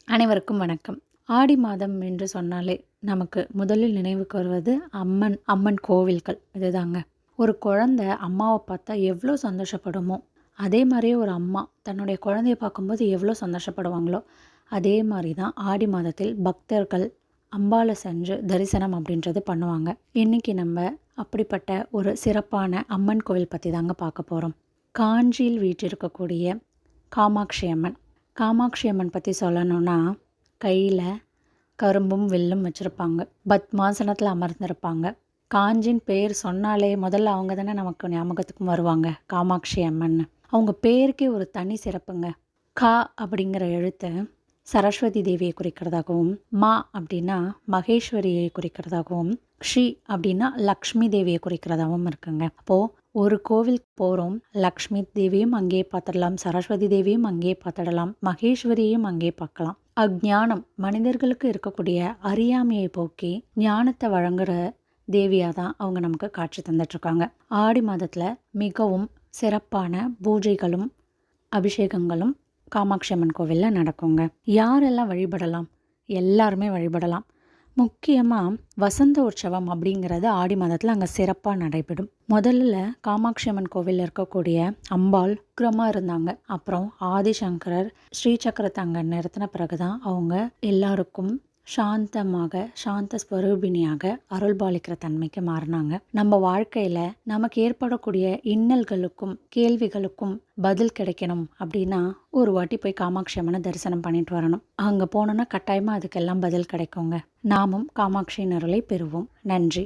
அனைவருக்கும் வணக்கம். ஆடி மாதம் என்று சொன்னாலே நமக்கு முதலில் நினைவுக்கு வருவது அம்மன் கோவில்கள் இதுதாங்க. ஒரு குழந்தை அம்மாவை பார்த்தா எவ்வளோ சந்தோஷப்படுமோ, அதே மாதிரியே ஒரு அம்மா தன்னுடைய குழந்தைய பார்க்கும்போது எவ்வளோ சந்தோஷப்படுவாங்களோ, அதே மாதிரி தான் ஆடி மாதத்தில் பக்தர்கள் அம்பாளை சென்று தரிசனம் அப்படின்றது பண்ணுவாங்க. இன்றைக்கி நம்ம அப்படிப்பட்ட ஒரு சிறப்பான அம்மன் கோவில் பற்றி தாங்க பார்க்க போகிறோம். காஞ்சியில் வீற்றிருக்கக்கூடிய காமாட்சி அம்மன். காமாட்சி அம்மன் பற்றி சொல்லணும்னா, கையில் கரும்பும் வில்லும் வச்சுருப்பாங்க. பத்மாசனத்தில் அமர்ந்திருப்பாங்க. காஞ்சின் பேர் சொன்னாலே முதல்ல அவங்க தானே நமக்கு ஞாபகத்துக்கும் வருவாங்க, காமாட்சி அம்மன். அவங்க பேருக்கே ஒரு தனி சிறப்புங்க. கா அப்படிங்கிற எழுத்து சரஸ்வதி தேவியை குறிக்கிறதாகவும், மா அப்படின்னா மகேஸ்வரியை குறிக்கிறதாகவும், க்ஷி அப்படின்னா லக்ஷ்மி தேவியை குறிக்கிறதாகவும் இருக்குங்க. அப்போது ஒரு கோவிலுக்கு போகிறோம், லக்ஷ்மி தேவியும் அங்கேயே பார்த்துடலாம், சரஸ்வதி தேவியும் அங்கேயே பார்த்துடலாம், மகேஸ்வரியையும் அங்கேயே பார்க்கலாம். அஞ்ஞானம் மனிதர்களுக்கு இருக்கக்கூடிய அறியாமையை போக்கி ஞானத்தை வழங்குற தேவியாக தான் அவங்க நமக்கு காட்சி தந்துட்டுருக்காங்க. ஆடி மாதத்தில் மிகவும் சிறப்பான பூஜைகளும் அபிஷேகங்களும் காமாட்சி அம்மன் கோவிலில் நடக்குங்க. யாரெல்லாம் வழிபடலாம்? எல்லாருமே வழிபடலாம். முக்கியமாக வசந்த உற்சவம் அப்படிங்கிறது ஆடி மாதத்தில் அங்கே சிறப்பாக நடைபெறும். முதல்ல காமாட்சி அம்மன் கோவிலில் இருக்கக்கூடிய அம்பாள் உக்கிரமாக இருந்தாங்க. அப்புறம் ஆதிசங்கரர் ஸ்ரீசக்கரத்தை அங்கே நிறுத்தின பிறகு தான் அவங்க எல்லாருக்கும் சாந்தமாக, சாந்த ஸ்வரூபிணியாக அருள்பாலிக்கிற தன்மைக்கு மாறினாங்க. நம்ம வாழ்க்கையில் நமக்கு ஏற்படக்கூடிய இன்னல்களுக்கும் கேள்விகளுக்கும் பதில் கிடைக்கணும் அப்படின்னா ஒரு வாட்டி போய் காமாட்சி அம்மனை தரிசனம் பண்ணிட்டு வரணும். அங்கே போனோன்னா கட்டாயமாக அதுக்கெல்லாம் பதில் கிடைக்குங்க. நாமும் காமாட்சியின் அருளை பெறுவோம். நன்றி.